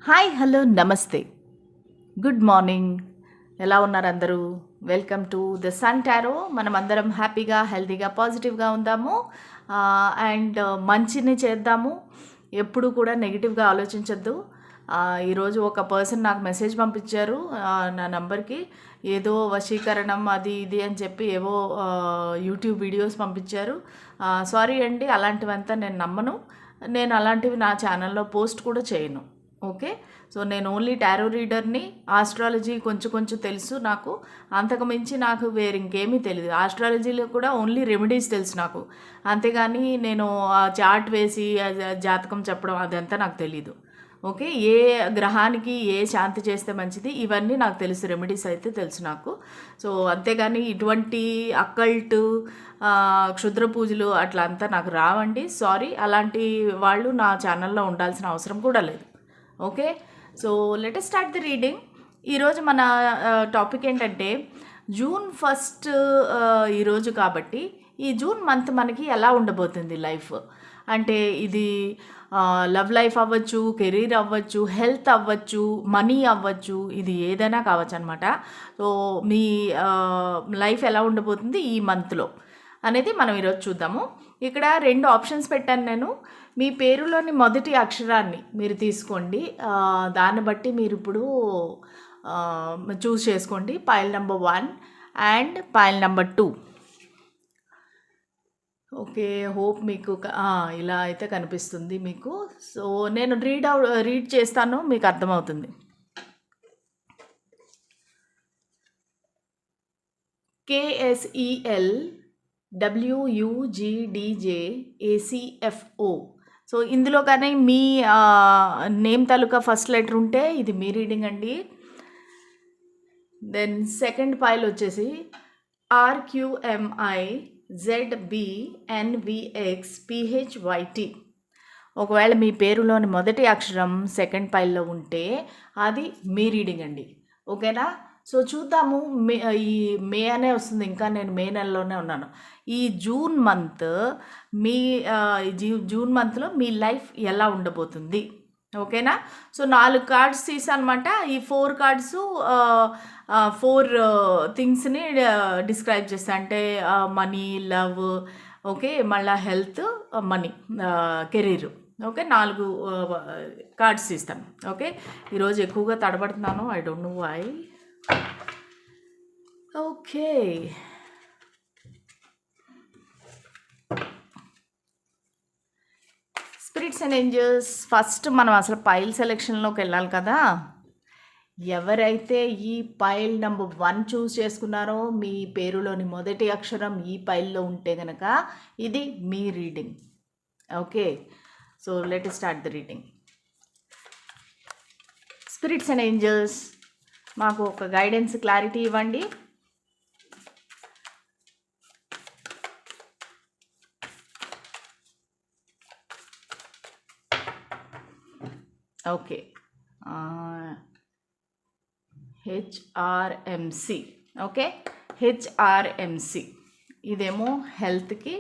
Hi hello నమస్తే good morning. ఎలా ఉన్నారు అందరూ? Welcome to the Sun Tarot. మనం అందరం హ్యాపీగా హెల్తీగా పాజిటివ్గా ఉందాము అండ్ మంచిని చేద్దాము. ఎప్పుడు కూడా నెగిటివ్గా ఆలోచించద్దు. ఈరోజు ఒక పర్సన్ నాకు మెసేజ్ పంపించారు నా నంబర్కి. ఏదో వశీకరణం అది ఇది అని చెప్పి ఏవో యూట్యూబ్ వీడియోస్ పంపించారు. సారీ అండి, అలాంటివంతా నేను నమ్మను. నేను అలాంటివి నా ఛానల్లో పోస్ట్ కూడా చేయను. ఓకే, సో నేను ఓన్లీ టారో రీడర్ని. ఆస్ట్రాలజీ కొంచెం కొంచెం తెలుసు నాకు, అంతకుమించి నాకు వేరే ఇంకేమీ తెలియదు. ఆస్ట్రాలజీలో కూడా ఓన్లీ రెమెడీస్ తెలుసు నాకు, అంతేగాని నేను చార్ట్ వేసి జాతకం చెప్పడం అదంతా నాకు తెలీదు. ఓకే, ఏ గ్రహానికి ఏ శాంతి చేస్తే మంచిది ఇవన్నీ నాకు తెలుసు, రెమెడీస్ అయితే తెలుసు నాకు. సో అంతేగాని ఇటువంటి అక్కల్ట్ క్షుద్ర పూజలు అట్లా అంతా నాకు రావండి. సారీ, అలాంటి వాళ్ళు నా ఛానల్లో ఉండాల్సిన అవసరం కూడా లేదు. Okay, so let us start the reading. ఈరోజు మన టాపిక్ ఏంటంటే జూన్ 1 ఈరోజు కాబట్టి ఈ జూన్ మంత్ మనకి ఎలా ఉండబోతుంది లైఫ్ అంటే, ఇది లవ్ లైఫ్ అవ్వచ్చు, కెరీర్ అవ్వచ్చు, హెల్త్ అవ్వచ్చు, మనీ అవ్వచ్చు, ఇది ఏదైనా కావచ్చు అనమాట. సో మీ లైఫ్ ఎలా ఉండబోతుంది ఈ మంత్లో అనేది మనం ఈరోజు చూద్దాము. ఇక్కడ 2 ఆప్షన్స్ పెట్టాను నేను. మీ పేరులోని మొదటి అక్షరాన్ని మీరు తీసుకోండి, దాన్ని బట్టి మీరు ఇప్పుడు చూస్ చేసుకోండి. Pile number 1 and pile number 2. Okay, hope మీకు ఇలా అయితే కనిపిస్తుంది మీకు. సో నేను రీడ్ చేస్తాను, మీకు అర్థమవుతుంది. KSEL WUGDJACFO. సో ఇందులో కానీ మీ నేమ్ తాలూకా ఫస్ట్ లెటర్ ఉంటే ఇది మీ రీడింగ్ అండి. దెన్ సెకండ్ పైల్ వచ్చేసి RQMIZBNVXPHYT. ఒకవేళ మీ పేరులోని మొదటి అక్షరం సెకండ్ పైల్లో ఉంటే అది మీ రీడింగ్ అండి. ఓకేనా? సో చూద్దాము. ఈ మే అనే వస్తుంది, ఇంకా నేను మే నెలలోనే ఉన్నాను. ఈ జూన్ మంత్ జూన్ మంత్లో మీ లైఫ్ ఎలా ఉండబోతుంది. ఓకేనా? సో 4 కార్డ్స్ తీసానమాట. ఈ 4 కార్డ్స్ 4 థింగ్స్ని డిస్క్రైబ్ చేస్తాను. అంటే మనీ, లవ్, ఓకే, మళ్ళీ health, money, career. Okay, 4 cards ఇస్తాను. ఓకే, ఈరోజు ఎక్కువగా తడబడుతున్నాను, I don't know why. Okay, spirits and angels, first మనం అసలు పైల్ సెలెక్షన్లోకి వెళ్ళాలి కదా. ఎవరైతే ఈ పైల్ నెంబర్ 1 చూస్ చేసుకున్నారో మీ పేరులోని మొదటి అక్షరం ఈ పైల్లో ఉంటే కనుక ఇది మీ reading. Okay, so let us start the reading. Spirits and angels, మాకు ఒక గైడెన్స్, క్లారిటీ ఇవ్వండి. Okay, HRMC. ఓకే, HRMC ఇదేమో హెల్త్కి,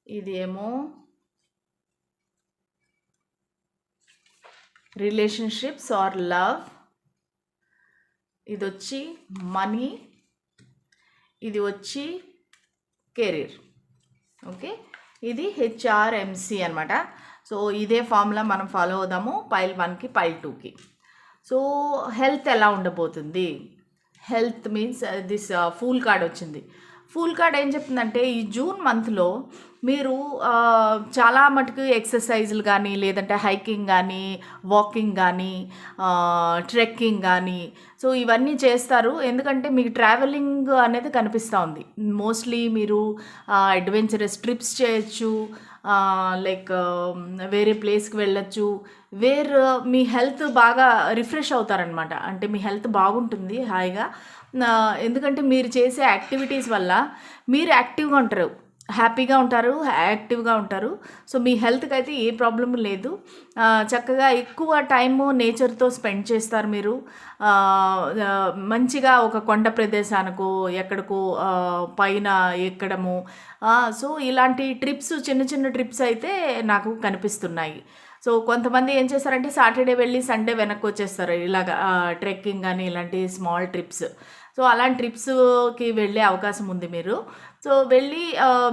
ఇదేమో రిలేషన్షిప్స్ ఆర్ లవ్, ఇది వచ్చి మనీ, ఇది వచ్చి కెరీర్. ఓకే, ఇది HRMC అనమాట. సో ఇదే ఫార్ములా మనం ఫాలో అవుదాము పైల్ 1కి పైల్ 2కి. సో హెల్త్ ఎలా ఉండబోతుంది? Health means this fool card వచ్చింది. ఫూల్ కార్డ్ ఏం చెప్తుందంటే, ఈ జూన్ మంత్లో మీరు చాలా మటుకు ఎక్సర్సైజులు కానీ, లేదంటే హైకింగ్ కానీ, వాకింగ్ కానీ, ట్రెక్కింగ్ కానీ, సో ఇవన్నీ చేస్తారు. ఎందుకంటే మీకు ట్రావెలింగ్ అనేది కనిపిస్తూ ఉంది. మోస్ట్లీ మీరు అడ్వెంచరస్ ట్రిప్స్ చేయొచ్చు, లైక్ వేరే ప్లేస్కి వెళ్ళొచ్చు, మీ హెల్త్ బాగా రిఫ్రెష్ అవుతారనమాట. అంటే మీ హెల్త్ బాగుంటుంది హాయిగా, ఎందుకంటే మీరు చేసే యాక్టివిటీస్ వల్ల మీరు యాక్టివ్గా ఉంటారు, హ్యాపీగా ఉంటారు, యాక్టివ్గా ఉంటారు. సో మీ హెల్త్కి అయితే ఏ ప్రాబ్లం లేదు. చక్కగా ఎక్కువ టైము నేచర్తో స్పెండ్ చేస్తారు మీరు. మంచిగా ఒక కొండ ప్రదేశానికో ఎక్కడికో పైన ఎక్కడము, సో ఇలాంటి ట్రిప్స్, చిన్న చిన్న ట్రిప్స్ అయితే నాకు కనిపిస్తున్నాయి. సో కొంతమంది ఏం చేస్తారంటే సాటర్డే వెళ్ళి సండే వెనక్కి వచ్చేస్తారు, ఇలాగ ట్రెక్కింగ్ కానీ ఇలాంటి స్మాల్ ట్రిప్స్. సో అలాంటి ట్రిప్స్కి వెళ్ళే అవకాశం ఉంది మీరు. సో వెళ్ళి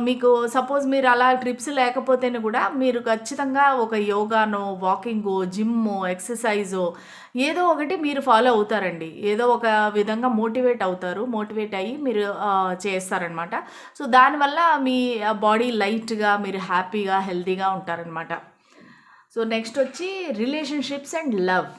మీకు సపోజ్ మీరు అలా ట్రిప్స్ లేకపోతేనే కూడా మీరు ఖచ్చితంగా ఒక యోగానో, వాకింగో, జిమ్మో, ఎక్సర్సైజో ఏదో ఒకటి మీరు ఫాలో అవుతారండి. ఏదో ఒక విధంగా మోటివేట్ అవుతారు. మోటివేట్ అయ్యి మీరు చేస్తారనమాట. సో దానివల్ల మీ బాడీ లైట్గా, మీరు హ్యాపీగా, హెల్తీగా ఉంటారనమాట. సో నెక్స్ట్ వచ్చి relationships and love.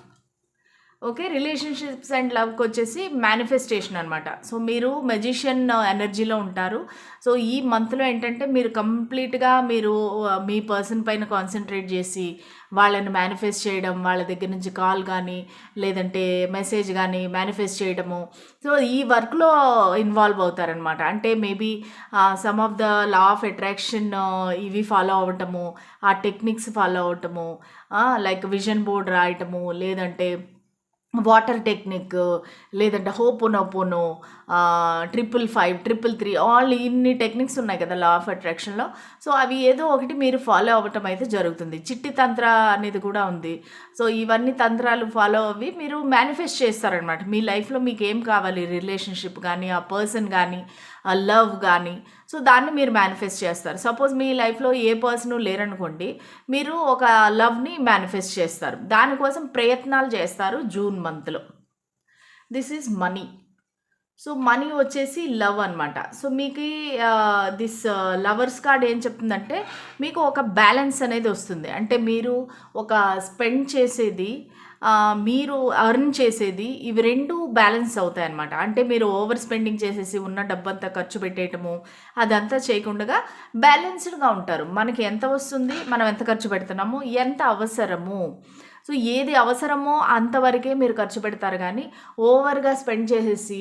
Okay, relationships and లవ్కి వచ్చేసి మేనిఫెస్టేషన్ అనమాట. సో మీరు మెజిషియన్ ఎనర్జీలో ఉంటారు. సో ఈ మంత్లో ఏంటంటే మీరు కంప్లీట్గా మీరు మీ పర్సన్ పైన కాన్సన్ట్రేట్ చేసి వాళ్ళని మేనిఫెస్ట్ చేయడం, వాళ్ళ దగ్గర నుంచి కాల్ కానీ లేదంటే మెసేజ్ కానీ మేనిఫెస్ట్ చేయడము. సో ఈ వర్క్లో ఇన్వాల్వ్ అవుతారనమాట. అంటే maybe some of the law of attraction ఇవి ఫాలో అవ్వటము, ఆ టెక్నిక్స్ ఫాలో అవ్వటము, లైక్ విజన్ బోర్డ్ రాయటము, లేదంటే వాటర్ టెక్నిక్, లేదంటే హోపోనోపోనో, 555, 333, ఆల్ ఇన్ని టెక్నిక్స్ ఉన్నాయి కదా లా ఆఫ్ అట్రాక్షన్లో. సో అవి ఏదో ఒకటి మీరు ఫాలో అవ్వటం అయితే జరుగుతుంది. చిట్టి తంత్ర అనేది కూడా ఉంది. సో ఇవన్నీ తంత్రాలు ఫాలో అవి మీరు మేనిఫెస్ట్ చేస్తారనమాట. మీ లైఫ్లో మీకు ఏం కావాలి, రిలేషన్షిప్ కానీ, ఆ పర్సన్ కానీ, ఆ లవ్ కానీ, సో దాన్ని మీరు మేనిఫెస్ట్ చేస్తారు. సపోజ్ మీ లైఫ్లో ఏ పర్సన్ లేరనుకోండి, మీరు ఒక లవ్ని మేనిఫెస్ట్ చేస్తారు. దానికోసం ప్రయత్నాలు చేస్తారు జూన్ మంత్లో. This is money. So money వచ్చేసి లవ్ అనమాట. సో మీకు దిస్ లవర్స్ కార్డ్ ఏం చెప్తుందంటే మీకు ఒక బ్యాలెన్స్ అనేది వస్తుంది. అంటే మీరు ఒక స్పెండ్ చేసేది, మీరు అర్న్ చేసేది, ఇవి రెండు బ్యాలెన్స్ అవుతాయి అన్నమాట. అంటే మీరు ఓవర్ స్పెండింగ్ చేసేసి ఉన్న డబ్బంతా ఖర్చు పెట్టేయటము అదంతా చేయకుండా బ్యాలెన్స్డ్గా ఉంటారు. మనకి ఎంత వస్తుంది, మనం ఎంత ఖర్చు పెడుతున్నాము, ఎంత అవసరము, సో ఏది అవసరమో అంతవరకే మీరు ఖర్చు పెడతారు. కానీ ఓవర్గా స్పెండ్ చేసేసి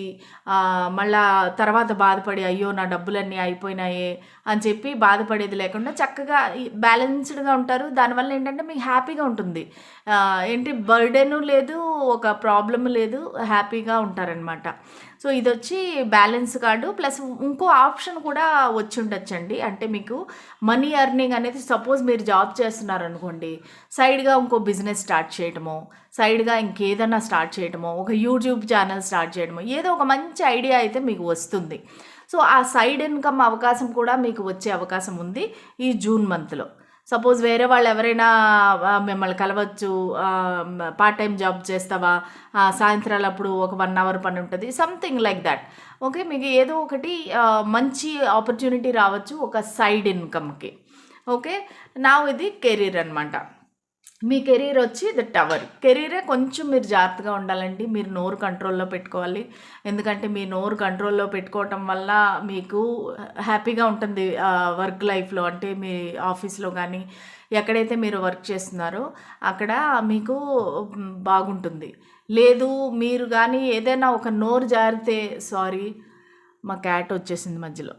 మళ్ళా తర్వాత బాధపడి అయ్యో నా డబ్బులన్నీ అయిపోయినాయే అని చెప్పి బాధపడేది లేకుండా చక్కగా బ్యాలెన్స్డ్గా ఉంటారు. దానివల్ల ఏంటంటే మీకు హ్యాపీగా ఉంటుంది. ఏంటి బర్డెను లేదు, ఒక ప్రాబ్లమ్ లేదు, హ్యాపీగా ఉంటారనమాట. సో ఇది వచ్చి బ్యాలెన్స్ కార్డు. ప్లస్ ఇంకో ఆప్షన్ కూడా వచ్చి ఉండొచ్చండి. అంటే మీకు మనీ ఎర్నింగ్ అనేది, సపోజ్ మీరు జాబ్ చేస్తున్నారు అనుకోండి, సైడ్గా ఇంకో బిజినెస్ స్టార్ట్ చేయడమో, సైడ్గా ఇంకేదన్నా స్టార్ట్ చేయడమో, ఒక యూట్యూబ్ ఛానల్ స్టార్ట్ చేయడమో, ఏదో ఒక మంచి ఐడియా అయితే మీకు వస్తుంది. సో ఆ సైడ్ ఇన్కమ్ అవకాశం కూడా మీకు వచ్చే అవకాశం ఉంది ఈ జూన్ మంత్లో. సపోజ్ వేరే వాళ్ళు ఎవరైనా మిమ్మల్ని కలవచ్చు, పార్ట్ టైం జాబ్ చేస్తావా, సాయంత్రాలు అప్పుడు ఒక 1 hour పని ఉంటుంది, సంథింగ్ లైక్ దట్. ఓకే, మీకు ఏదో ఒకటి మంచి ఆపర్చునిటీ రావచ్చు ఒక సైడ్ ఇన్కమ్కి. ఓకే, నా ఇది కెరీర్ అనమాట. మీ కెరీర్ వచ్చి ద టవర్. కెరీరే కొంచెం మీరు జాగ్రత్తగా ఉండాలండి. మీరు నోరు కంట్రోల్లో పెట్టుకోవాలి. ఎందుకంటే మీ నోరు కంట్రోల్లో పెట్టుకోవటం వల్ల మీకు హ్యాపీగా ఉంటుంది వర్క్ లైఫ్లో. అంటే మీ ఆఫీస్లో కానీ ఎక్కడైతే మీరు వర్క్ చేస్తున్నారో అక్కడ మీకు బాగుంటుంది. లేదు మీరు కానీ ఏదైనా ఒక నోరు జారితే, సారీ మా క్యాట్ వచ్చేసింది మధ్యలో.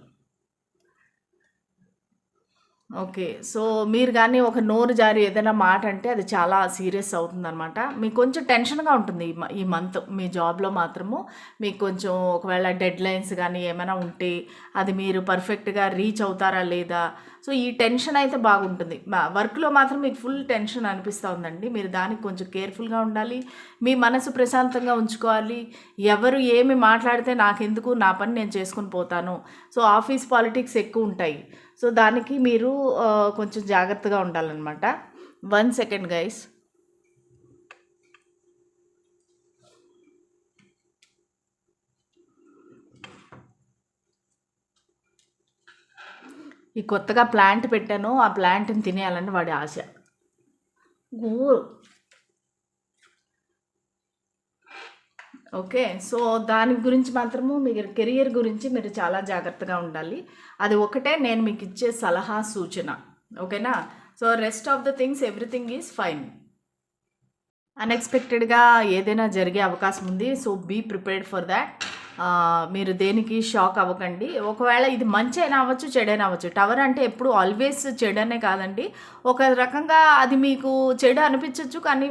ఓకే, సో మీరు కానీ ఒక నోరు జారి ఏదైనా మాట అంటే అది చాలా సీరియస్ అవుతుందన్నమాట. మీకు కొంచెం టెన్షన్గా ఉంటుంది ఈ మంత్ మీ జాబ్లో మాత్రము. మీకు కొంచెం ఒకవేళ డెడ్ లైన్స్ కానీ ఏమైనా ఉంటే అది మీరు పర్ఫెక్ట్గా రీచ్ అవుతారా లేదా, సో ఈ టెన్షన్ అయితే బాగుంటుంది. వర్క్లో మాత్రం మీకు ఫుల్ టెన్షన్ అనిపిస్తూ ఉందండి. మీరు దానికి కొంచెం కేర్ఫుల్గా ఉండాలి. మీ మనసు ప్రశాంతంగా ఉంచుకోవాలి. ఎవరు ఏమి మాట్లాడితే నాకెందుకు, నా పని నేను చేసుకుని పోతాను. సో ఆఫీస్ పాలిటిక్స్ ఎక్కువ ఉంటాయి. సో దానికి మీరు కొంచెం జాగ్రత్తగా ఉండాలన్నమాట. 1 second గైస్. ఈ కొత్తగా ప్లాంట్ పెట్టాను, ఆ ప్లాంట్ని తినేయాలని వాడి ఆశ. ఓకే, సో దాని గురించి మాత్రము మీరు కెరియర్ గురించి మీరు చాలా జాగ్రత్తగా ఉండాలి. అది ఒకటే నేను మీకు ఇచ్చే సలహా, సూచన. ఓకేనా? So rest of the things everything is fine. అన్ఎక్స్పెక్టెడ్గా ఏదైనా జరిగే అవకాశం ఉంది. So be prepared for that. మీరు దేనికి షాక్ అవ్వకండి. ఒకవేళ ఇది మంచి అయినా అవ్వచ్చు, చెడైనా అవ్వచ్చు. టవర్ అంటే ఎప్పుడు ఆల్వేస్ చెడనే కాదండి. ఒక రకంగా అది మీకు చెడు అనిపించవచ్చు, కానీ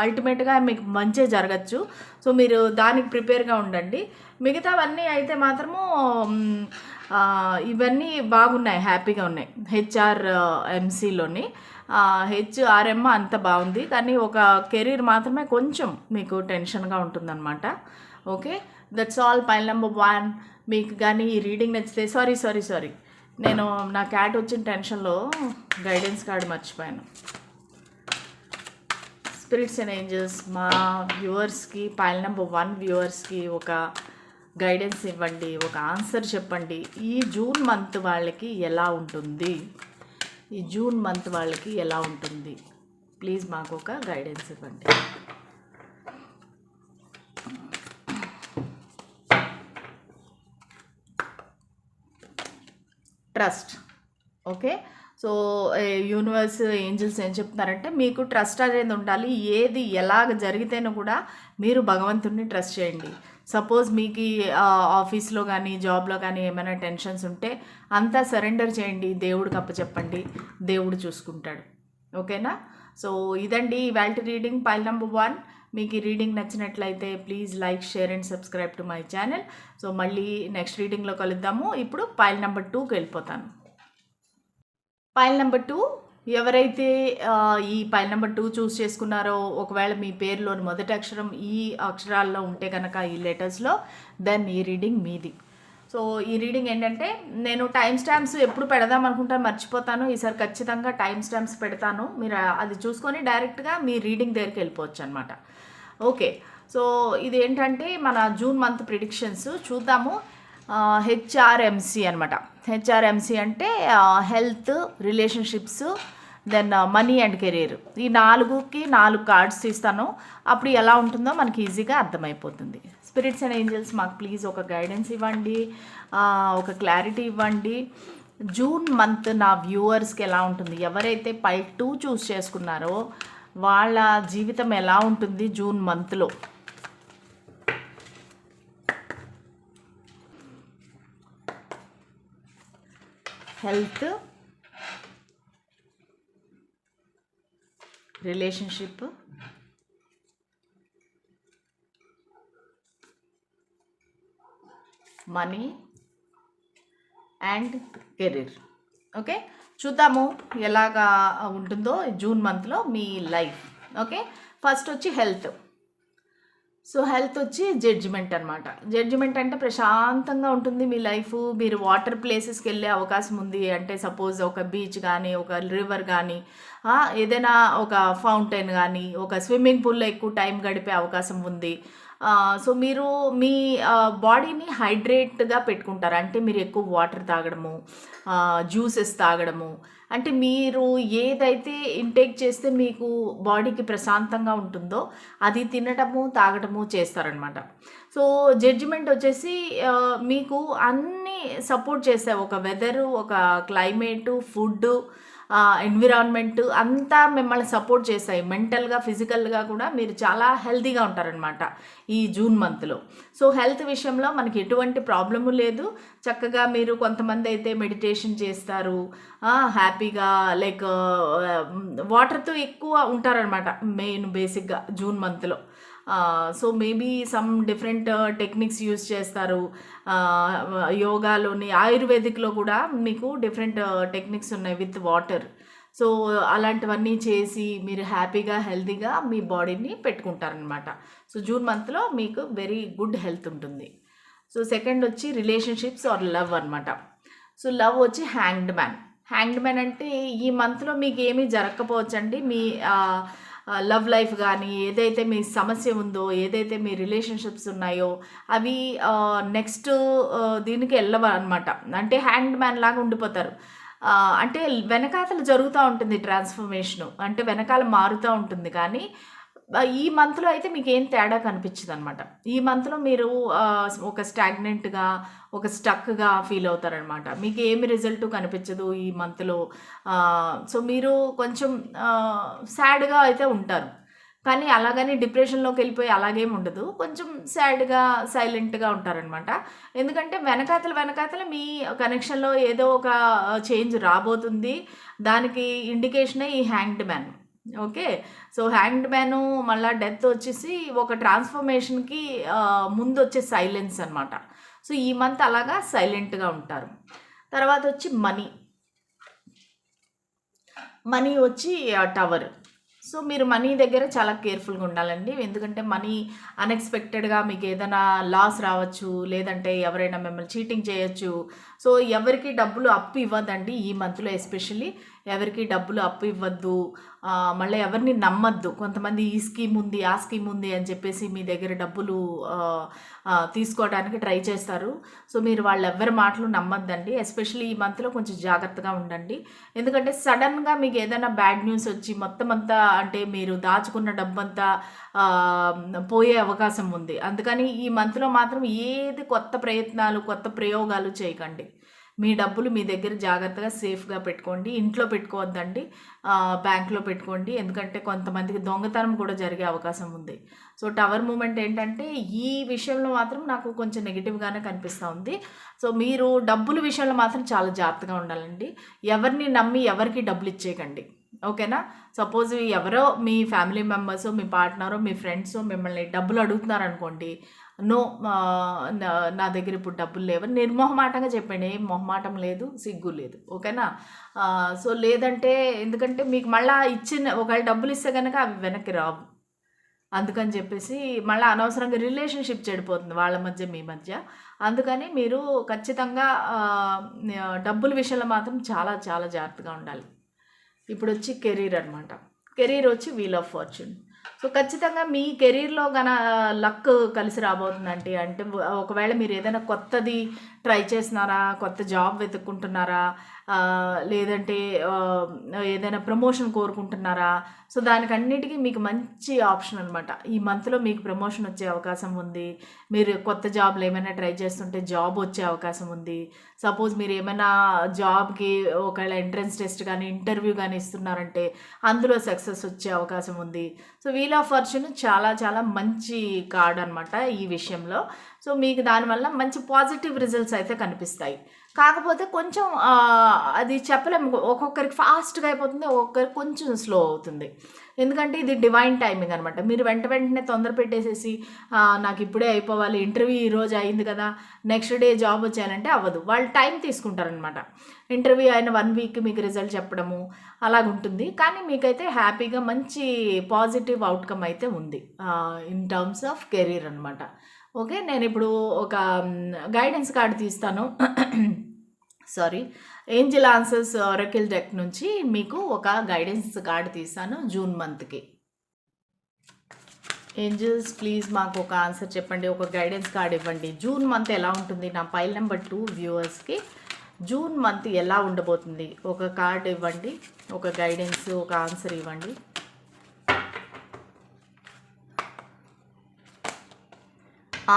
అల్టిమేట్గా మీకు మంచి జరగచ్చు. సో మీరు దానికి ప్రిపేర్గా ఉండండి. మిగతావన్నీ అయితే మాత్రము ఇవన్నీ బాగున్నాయి, హ్యాపీగా ఉన్నాయి. హెచ్ఆర్ ఎంసీలోని. హెచ్ఆర్ఎం అంత బాగుంది, కానీ ఒక కెరీర్ మాత్రమే కొంచెం మీకు టెన్షన్గా ఉంటుందన్నమాట. Okay, that's all. Pile number 1 మీకు కానీ ఈ రీడింగ్ నచ్చితే సారీ నేను నా క్యాట్ వచ్చిన టెన్షన్లో గైడెన్స్ కార్డు మర్చిపోయాను. స్పిరిట్స్ అండ్ ఏంజల్స్ మా వ్యూవర్స్కి, పైల్ నెంబర్ 1 వ్యూవర్స్కి ఒక గైడెన్స్ ఇవ్వండి, ఒక ఆన్సర్ చెప్పండి. ఈ జూన్ మంత్ వాళ్ళకి ఎలా ఉంటుంది? ఈ జూన్ మంత్ వాళ్ళకి ఎలా ఉంటుంది? ప్లీజ్ మాకు ఒక గైడెన్స్ ఇవ్వండి. Trust. Okay, so universe angels ఏం చెప్తున్నారంటే మీకు ట్రస్ట్ అనేది ఉండాలి. ఏది ఎలాగ జరిగితేనూ కూడా మీరు భగవంతుడిని ట్రస్ట్ చేయండి. సపోజ్ మీకు ఆఫీస్లో కానీ జాబ్లో కానీ ఏమైనా టెన్షన్స్ ఉంటే అంతా సరెండర్ చేయండి, దేవుడికి అప్పచెప్పండి, దేవుడు చూసుకుంటాడు. ఓకేనా? సో ఇదండి ఇవాల్టి రీడింగ్, పైల్ నెంబర్ 1. మీకు ఈ రీడింగ్ నచ్చినట్లయితే please like, share and subscribe to my channel. So మళ్ళీ నెక్స్ట్ రీడింగ్లో కలుద్దాము. ఇప్పుడు పైల్ నెంబర్ 2కి వెళ్ళిపోతాను. పైల్ నెంబర్ 2 ఎవరైతే ఈ పైల్ నెంబర్ 2 చూస్ చేసుకున్నారో, ఒకవేళ మీ పేరులోని మొదటి అక్షరం ఈ అక్షరాల్లో ఉంటే కనుక ఈ లెటర్స్లో, దెన్ ఈ రీడింగ్ మీది. సో ఈ రీడింగ్ ఏంటంటే నేను టైం స్టాంప్స్ ఎప్పుడు పెడదాం అనుకుంటాను, మర్చిపోతాను. ఈసారి ఖచ్చితంగా టైం స్టాంప్స్ పెడతాను. మీరు అది చూసుకొని డైరెక్ట్గా మీ రీడింగ్ దగ్గరికి వెళ్ళిపోవచ్చు అనమాట. ఓకే, సో ఇది ఏంటంటే మన జూన్ మంత్ ప్రిడిక్షన్స్ చూద్దాము. హెచ్ఆర్ఎంసి అనమాట. హెచ్ఆర్ఎంసి అంటే health, relationships, then money and career. ఈ 4కి 4 కార్డ్స్ తీస్తాను. అప్పుడు ఎలా ఉంటుందో మనకి ఈజీగా అర్థమైపోతుంది. స్పిరిట్స్ అండ్ ఏంజల్స్ మాకు ప్లీజ్ ఒక గైడెన్స్ ఇవ్వండి, ఒక క్లారిటీ ఇవ్వండి. జూన్ మంత్ నా వ్యూవర్స్కి ఎలా ఉంటుంది? ఎవరైతే పైల్ 2 చూస్ చేసుకున్నారో వాళ్ళ జీవితం ఎలా ఉంటుంది జూన్ మంత్లో? Health, relationship, money and career. Okay, చూద్దాము ఎలాగా ఉంటుందో జూన్ మంత్లో మీ లైఫ్. ఓకే, ఫస్ట్ వచ్చి హెల్త్. సో హెల్త్ వచ్చి జడ్జిమెంట్ అనమాట. జడ్జిమెంట్ అంటే ప్రశాంతంగా ఉంటుంది మీ లైఫ్. మీరు వాటర్ ప్లేసెస్కి వెళ్ళే అవకాశం ఉంది. అంటే సపోజ్ ఒక బీచ్ కానీ, ఒక రివర్ కానీ, ఏదైనా ఒక ఫౌంటైన్ కానీ, ఒక స్విమ్మింగ్ పూల్లో ఎక్కువ టైం గడిపే అవకాశం ఉంది. సో మీరు మీ బాడీని హైడ్రేట్గా పెట్టుకుంటారు. అంటే మీరు ఎక్కువ వాటర్ తాగడము, జ్యూసెస్ తాగడము, అంటే మీరు ఏదైతే ఇంటేక్ చేస్తే మీకు బాడీకి ప్రశాంతంగా ఉంటుందో అది తినటము, తాగటము చేస్తారనమాట. సో జడ్జిమెంట్ వచ్చేసి మీకు అన్నీ సపోర్ట్ చేస్తాయి. ఒక వెదరు, ఒక క్లైమేటు, ఫుడ్, ఎన్విరాన్మెంట్ అంతా మిమ్మల్ని సపోర్ట్ చేస్తాయి. మెంటల్గా, ఫిజికల్గా కూడా మీరు చాలా హెల్తీగా ఉంటారనమాట ఈ జూన్ మంత్లో. సో హెల్త్ విషయంలో మనకి ఎటువంటి ప్రాబ్లము లేదు. చక్కగా మీరు కొంతమంది అయితే మెడిటేషన్ చేస్తారు, హ్యాపీగా లైక్ వాటర్తో ఎక్కువ ఉంటారనమాట మెయిన్ బేసిక్గా జూన్ మంత్లో. So maybe some different techniques use చేస్తారు. యోగాలోని, ఆయుర్వేదిక్లో కూడా మీకు డిఫరెంట్ టెక్నిక్స్ ఉన్నాయి విత్ వాటర్. సో అలాంటివన్నీ చేసి మీరు హ్యాపీగా, హెల్తీగా మీ బాడీని పెట్టుకుంటారనమాట. సో జూన్ మంత్లో మీకు వెరీ గుడ్ హెల్త్ ఉంటుంది. సో సెకండ్ వచ్చి రిలేషన్షిప్స్ ఆర్ లవ్ అనమాట. సో లవ్ వచ్చి హ్యాంగ్డ్ మ్యాన్. హ్యాంగ్డ్ మ్యాన్ అంటే ఈ మంత్లో మీకు ఏమీ జరగకపోవచ్చండి. మీ లవ్ లైఫ్ కానీ, ఏదైతే మీ సమస్య ఉందో, ఏదైతే మీ రిలేషన్షిప్స్ ఉన్నాయో అవి నెక్స్ట్ దీనికి వెళ్ళవ అనమాట. అంటే హ్యాంగ్డ్ మ్యాన్ లాగా ఉండిపోతారు. అంటే వెనకాతలు జరుగుతూ ఉంటుంది ట్రాన్స్ఫర్మేషను, అంటే వెనకాల మారుతూ ఉంటుంది. కానీ ఈ మంత్లో అయితే మీకు ఏం తేడా కనిపించదు అనమాట. ఈ మంత్లో మీరు ఒక స్టాగ్నెంట్గా, ఒక స్టక్గా ఫీల్ అవుతారనమాట. మీకు ఏమి రిజల్ట్ కనిపించదు ఈ మంత్లో. సో మీరు కొంచెం సాడ్గా అయితే ఉంటారు. కానీ అలాగని డిప్రెషన్లోకి వెళ్ళిపోయి అలాగేమి ఉండదు. కొంచెం సాడ్గా, సైలెంట్గా ఉంటారనమాట. ఎందుకంటే వెనకాతల మీ కనెక్షన్లో ఏదో ఒక చేంజ్ రాబోతుంది. దానికి ఇండికేషనే ఈ hanged man. Okay, so hanged man మళ్ళీ డెత్ వచ్చేసి ఒక ట్రాన్స్ఫర్మేషన్కి ముందు వచ్చే సైలెన్స్ అనమాట. సో ఈ మంత్ అలాగా సైలెంట్గా ఉంటారు. తర్వాత వచ్చి మనీ. మనీ వచ్చి టవర్. సో మీరు మనీ దగ్గర చాలా కేర్ఫుల్గా ఉండాలండి. ఎందుకంటే మనీ అన్ఎక్స్పెక్టెడ్గా మీకు ఏదైనా లాస్ రావచ్చు, లేదంటే ఎవరైనా మిమ్మల్ని చీటింగ్ చేయొచ్చు. సో ఎవరికి డబ్బులు అప్పు ఇవ్వద్దండి ఈ మంత్లో. ఎస్పెషల్లీ ఎవరికి డబ్బులు అప్పు ఇవ్వద్దు. మళ్ళీ ఎవరిని నమ్మద్దు. కొంతమంది ఈ స్కీమ్ ఉంది, ఆ స్కీమ్ ఉంది అని చెప్పేసి మీ దగ్గర డబ్బులు తీసుకోవడానికి ట్రై చేస్తారు. సో మీరు వాళ్ళెవ్వరి మాటలు నమ్మద్దండి. ఎస్పెషల్లీ ఈ మంత్లో కొంచెం జాగ్రత్తగా ఉండండి. ఎందుకంటే సడన్గా మీకు ఏదైనా బ్యాడ్ న్యూస్ వచ్చి మొత్తం అంతా, అంటే మీరు దాచుకున్న డబ్బంతా పోయే అవకాశం ఉంది. అందుకని ఈ మంత్లో మాత్రం ఏది కొత్త ప్రయత్నాలు, కొత్త ప్రయోగాలు చేయకండి. మీ డబ్బులు మీ దగ్గర జాగ్రత్తగా సేఫ్గా పెట్టుకోండి. ఇంట్లో పెట్టుకోవద్దండి, బ్యాంక్లో పెట్టుకోండి. ఎందుకంటే కొంతమందికి దొంగతనం కూడా జరిగే అవకాశం ఉంది. సో టవర్ మూమెంట్ ఏంటంటే ఈ విషయంలో మాత్రం నాకు కొంచెం నెగిటివ్గానే కనిపిస్తూ ఉంది. సో మీరు డబ్బుల విషయంలో మాత్రం చాలా జాగ్రత్తగా ఉండాలండి. ఎవరిని నమ్మి ఎవరికి డబ్బులు ఇచ్చేయకండి. ఓకేనా? సపోజ్ ఎవరో మీ ఫ్యామిలీ మెంబర్సో, మీ పార్ట్నరో, మీ ఫ్రెండ్సో మిమ్మల్ని డబ్బులు అడుగుతున్నారు అనుకోండి, నో, నా దగ్గర ఇప్పుడు డబ్బులు లేవని నిర్మోహమాటంగా చెప్పండి. ఏం మొహమాటం లేదు, సిగ్గు లేదు. ఓకేనా? సో లేదంటే, ఎందుకంటే మీకు మళ్ళీ ఒకవేళ డబ్బులు ఇస్తే కనుక అవి వెనక్కి రావు. అందుకని చెప్పేసి మళ్ళీ అనవసరంగా రిలేషన్షిప్ చెడిపోతుంది వాళ్ళ మధ్య, మీ మధ్య. అందుకని మీరు ఖచ్చితంగా డబ్బుల విషయంలో మాత్రం చాలా చాలా జాగ్రత్తగా ఉండాలి. ఇప్పుడు వచ్చి కెరీర్ అనమాట. కెరీర్ వచ్చి వీల్ ఆఫ్ ఫార్చ్యూన్. సో ఖచ్చితంగా మీ కెరీర్లో లక్ కలిసి రాబోతుందంటే, అంటే ఒకవేళ మీరు ఏదైనా కొత్తది ట్రై చేస్తున్నారా, కొత్త జాబ్ వెతుక్కుంటున్నారా, లేదంటే ఏదైనా ప్రమోషన్ కోరుకుంటున్నారా, సో దానికన్నిటికీ మీకు మంచి ఆప్షన్ అనమాట. ఈ మంత్లో మీకు ప్రమోషన్ వచ్చే అవకాశం ఉంది. మీరు కొత్త జాబ్లు ఏమైనా ట్రై చేస్తుంటే జాబ్ వచ్చే అవకాశం ఉంది. సపోజ్ మీరు ఏమైనా జాబ్కి ఒకవేళ ఎంట్రన్స్ టెస్ట్ కానీ ఇంటర్వ్యూ కానీ ఇస్తున్నారంటే అందులో సక్సెస్ వచ్చే అవకాశం ఉంది. సో వీల్ ఆఫ్ ఫార్చ్యూన్ చాలా చాలా మంచి కార్డ్ అనమాట ఈ విషయంలో. సో మీకు దానివల్ల మంచి పాజిటివ్ రిజల్ట్స్ అయితే కనిపిస్తాయి. కాకపోతే కొంచెం అది చెప్పలేము, ఒక్కొక్కరికి ఫాస్ట్గా అయిపోతుంది, ఒక్కొక్కరికి కొంచెం స్లో అవుతుంది. ఎందుకంటే ఇది డివైన్ టైమింగ్ అనమాట. మీరు వెంటనే తొందర పెట్టేసేసి నాకు ఇప్పుడే అయిపోవాలి, ఇంటర్వ్యూ ఈరోజు అయింది కదా, నెక్స్ట్ డే జాబ్ వచ్చేయాలంటే అవ్వదు. వాళ్ళు టైం తీసుకుంటారనమాట. ఇంటర్వ్యూ అయిన 1 వీక్ మీకు రిజల్ట్ చెప్పడము అలాగుంటుంది. కానీ మీకైతే హ్యాపీగా మంచి పాజిటివ్ అవుట్కమ్ అయితే ఉంది ఇన్ టర్మ్స్ ఆఫ్ కెరీర్ అనమాట. ఓకే, నేను ఇప్పుడు ఒక గైడెన్స్ కార్డు తీస్తాను. Sorry, angel answers Oracle deck నుంచి మీకు ఒక గైడెన్స్ కార్డు తీస్తాను జూన్ మంత్కి. ఏంజిల్స్ ప్లీజ్ మాకు ఒక ఆన్సర్ చెప్పండి, ఒక గైడెన్స్ కార్డ్ ఇవ్వండి. జూన్ మంత్ ఎలా ఉంటుంది? నా పైల్ నెంబర్ 2 వ్యూవర్స్కి జూన్ మంత్ ఎలా ఉండబోతుంది? ఒక కార్డ్ ఇవ్వండి, ఒక గైడెన్స్, ఒక ఆన్సర్ ఇవ్వండి.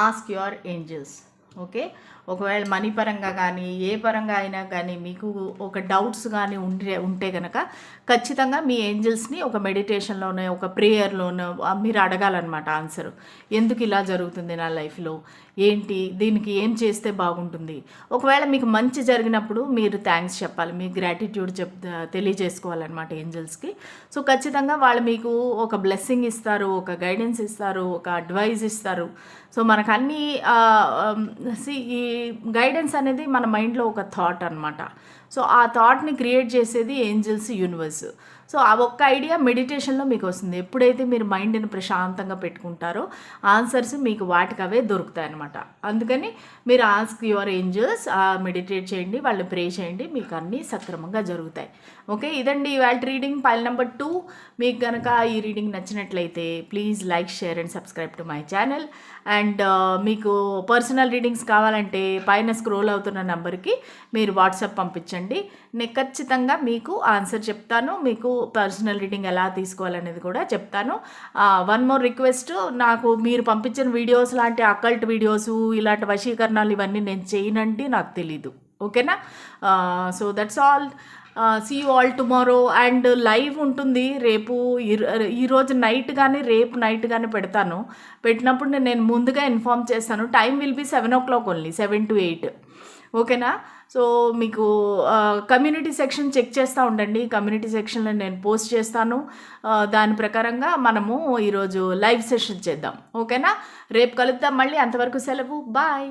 Ask your angels. ఓకే, ఒకవేళ మనీ పరంగా కానీ ఏ పరంగా అయినా కానీ మీకు ఒక డౌట్స్ కానీ ఉంటే కనుక ఖచ్చితంగా మీ ఏంజల్స్ని ఒక మెడిటేషన్లోనే, ఒక ప్రేయర్లోనో మీరు అడగాలన్నమాట ఆన్సర్. ఎందుకు ఇలా జరుగుతుంది నా లైఫ్లో, ఏంటి, దీనికి ఏం చేస్తే బాగుంటుంది. ఒకవేళ మీకు మంచి జరిగినప్పుడు మీరు థ్యాంక్స్ చెప్పాలి, మీ గ్రాటిట్యూడ్ తెలియజేసుకోవాలన్నమాట ఏంజల్స్కి. సో ఖచ్చితంగా వాళ్ళు మీకు ఒక బ్లెస్సింగ్ ఇస్తారు, ఒక గైడెన్స్ ఇస్తారు, ఒక అడ్వైజ్ ఇస్తారు. సో మనకు అన్నీ ఈ గైడెన్స్ అనేది మన మైండ్లో ఒక థాట్ అనమాట. సో ఆ థాట్ని క్రియేట్ చేసేది ఏంజల్స్, యూనివర్స్. సో ఆ ఒక్క ఐడియా మెడిటేషన్లో మీకు వస్తుంది. ఎప్పుడైతే మీరు మైండ్ని ప్రశాంతంగా పెట్టుకుంటారో ఆన్సర్స్ మీకు వాటికవే దొరుకుతాయి అనమాట. అందుకని మీరు ఆస్క్ యువర్ ఏంజల్స్, మెడిటేట్ చేయండి, వాళ్ళు ప్రే చేయండి, మీకు అన్నీ సక్రమంగా జరుగుతాయి. ఓకే, ఇదండి ఇవాళ రీడింగ్, పైల్ నెంబర్ 2. మీకు కనుక ఈ రీడింగ్ నచ్చినట్లయితే please like, share and subscribe to my channel. And మీకు పర్సనల్ రీడింగ్స్ కావాలంటే పైన స్క్రోల్ అవుతున్న నెంబర్కి మీరు వాట్సాప్ పంపించండి. నేను ఖచ్చితంగా మీకు ఆన్సర్ చెప్తాను, మీకు పర్సనల్ రీడింగ్ ఎలా తీసుకోవాలనేది కూడా చెప్తాను. వన్ మోర్ రిక్వెస్ట్, నాకు మీరు పంపించిన వీడియోస్ లాంటి అకల్ట్ వీడియోస్, ఇలాంటి వశీకరణాలు ఇవన్నీ నేను చేయనండి, నాకు తెలీదు. ఓకేనా? So that's all. See you all tomorrow. And live ఉంటుంది రేపు, ఈరోజు నైట్ కానీ రేపు నైట్ కానీ పెడతాను. పెట్టినప్పుడు నేను ముందుగా ఇన్ఫామ్ చేస్తాను. Time will be 7 o'clock only, 7 to 8. ఓకేనా? సో మీకు కమ్యూనిటీ సెక్షన్ చెక్ చేస్తూ ఉండండి. కమ్యూనిటీ సెక్షన్లో నేను పోస్ట్ చేస్తాను. దాని ప్రకారంగా మనము ఈరోజు లైవ్ సెషన్ చేద్దాం. ఓకేనా? రేపు కలుద్దాం మళ్ళీ. అంతవరకు సెలవు, బాయ్.